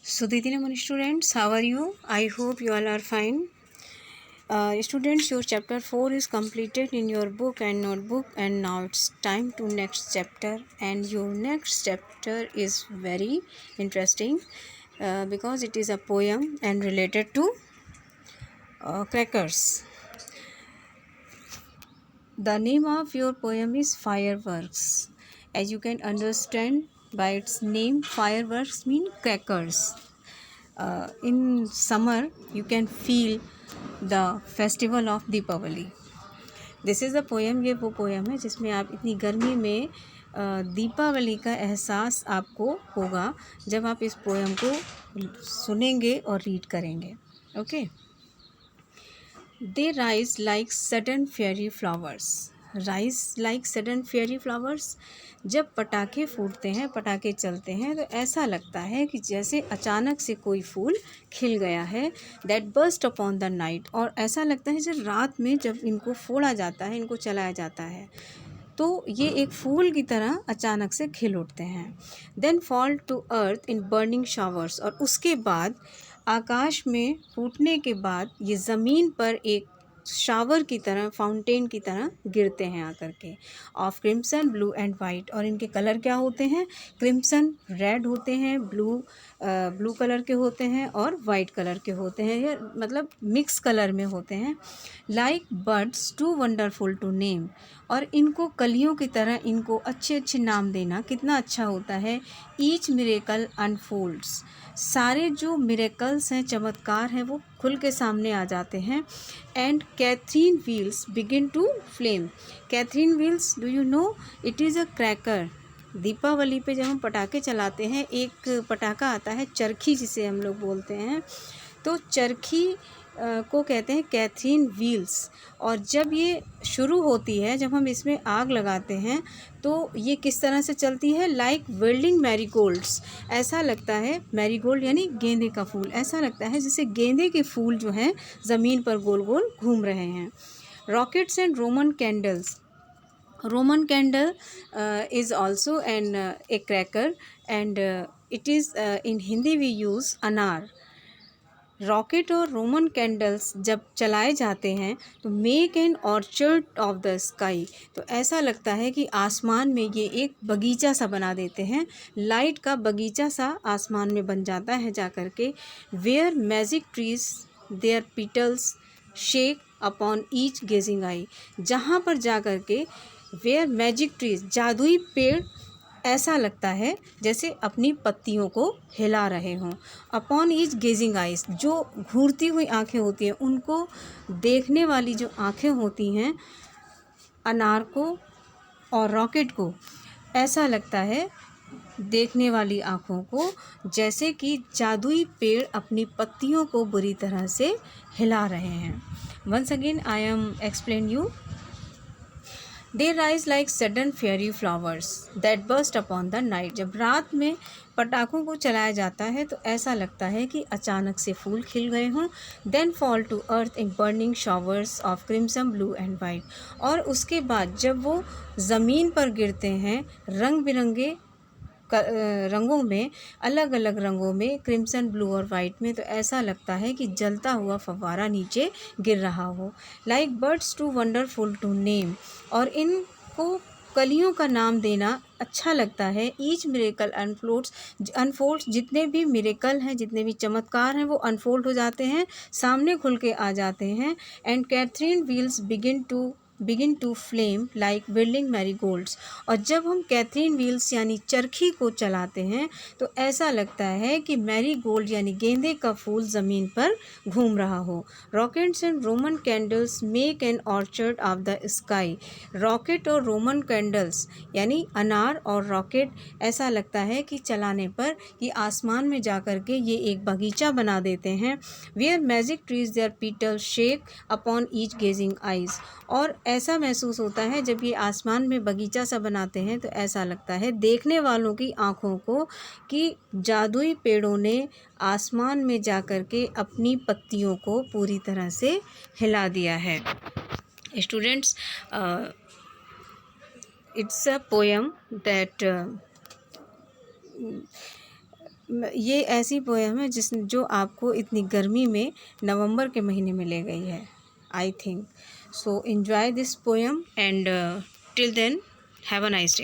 So, Didi Naman students, how are you? I hope you all are fine. Students, your chapter 4 is completed in your book and notebook, and now it's time to next chapter. And your next chapter is very interesting because it is a poem and related to crackers. The name of your poem is Fireworks. As you can understand by its name, fireworks mean crackers. In summer you can feel the festival of Deepavali. This is the poem. ये वो poem है जिसमें आप इतनी गर्मी में दीपावली का एहसास आपको होगा जब आप इस पोएम को सुनेंगे और रीड करेंगे. ओके. दे rise like sudden fairy flowers. Rise like sudden fairy flowers. जब पटाखे फूटते हैं, पटाखे चलते हैं, तो ऐसा लगता है कि जैसे अचानक से कोई फूल खिल गया है. That burst upon the night. और ऐसा लगता है जब रात में जब इनको फोड़ा जाता है, इनको चलाया जाता है, तो ये एक फूल की तरह अचानक से खिल उठते हैं. Then fall to earth in burning showers. और उसके बाद आकाश में फूटने के बाद ये ज़मीन पर एक शावर की तरह, फाउंटेन की तरह गिरते हैं आकर के. Of crimson blue and white. और इनके कलर क्या होते हैं? क्रिम्सन रेड होते हैं, ब्लू कलर के होते हैं और वाइट कलर के होते हैं. ये मतलब मिक्स कलर में होते हैं. Like birds too wonderful to name. और इनको कलियों की तरह इनको अच्छे अच्छे नाम देना कितना अच्छा होता है. Each miracle unfolds. सारे जो मिरेकल्स हैं, चमत्कार हैं, वो खुल के सामने आ जाते हैं. And Catherine wheels begin to flame. Catherine wheels, do you know, it is a cracker. Deepavali पे जब हम पटाखे चलाते हैं, एक पटाखा आता है चरखी जिसे हम लोग बोलते हैं, तो चरखी को कहते हैं कैथरीन व्हील्स. और जब ये शुरू होती है, जब हम इसमें आग लगाते हैं, तो ये किस तरह से चलती है? Like welding marigolds. ऐसा लगता है, मैरीगोल्ड यानी गेंदे का फूल, ऐसा लगता है जैसे गेंदे के फूल जो हैं ज़मीन पर गोल गोल घूम रहे हैं. Rockets and Roman candles. Roman candle is also a cracker, and it is in Hindi we use anar. Rocket और रोमन कैंडल्स जब चलाए जाते हैं तो make an orchard of the sky. तो ऐसा लगता है कि आसमान में ये एक बगीचा सा बना देते हैं, लाइट का बगीचा सा आसमान में बन जाता है जा कर के. Where magic trees their petals shake upon each gazing eye. जहाँ पर जा कर के वेयर मैजिक ट्रीज, जादुई पेड़ ऐसा लगता है जैसे अपनी पत्तियों को हिला रहे हों. अपॉन ईच गेजिंग आइज, जो घूरती हुई आँखें होती हैं, उनको देखने वाली जो आँखें होती हैं अनार को और रॉकेट को, ऐसा लगता है देखने वाली आँखों को जैसे कि जादुई पेड़ अपनी पत्तियों को बुरी तरह से हिला रहे हैं. Once again I am explain you. They rise like sudden fairy flowers that burst upon the night. जब रात में पटाखों को चलाया जाता है तो ऐसा लगता है कि अचानक से फूल खिल गए हों. Then fall to earth in burning showers of crimson blue and white. और उसके बाद जब वो ज़मीन पर गिरते हैं रंग बिरंगे रंगों में, अलग अलग रंगों में, क्रिम्सन, ब्लू और वाइट में, तो ऐसा लगता है कि जलता हुआ फव्वारा नीचे गिर रहा हो. Like birds too wonderful to name. और इनको कलियों का नाम देना अच्छा लगता है. Each miracle unfolds. जितने भी मिरेकल हैं, जितने भी चमत्कार हैं, वो अनफोल्ड हो जाते हैं, सामने खुल के आ जाते हैं. And Catherine wheels begin to flame like wilding marigolds. और जब हम कैथरीन व्हील्स यानी चरखी को चलाते हैं तो ऐसा लगता है कि मैरीगोल्ड यानी गेंदे का फूल ज़मीन पर घूम रहा हो. Rockets and Roman candles make an orchard of the sky. Rocket और रोमन कैंडल्स यानी अनार और रॉकेट, ऐसा लगता है कि चलाने पर ये आसमान में जा कर के ये एक बगीचा बना देते हैं. Where magic trees their petal shake upon each gazing eyes. और ऐसा महसूस होता है जब ये आसमान में बगीचा सा बनाते हैं तो ऐसा लगता है देखने वालों की आँखों को कि जादुई पेड़ों ने आसमान में जा कर के अपनी पत्तियों को पूरी तरह से हिला दिया है. Students, it's a poem that ये ऐसी पोएम है जो आपको इतनी गर्मी में नवंबर के महीने में ले गई है, I think. So enjoy this poem and till then have a nice day.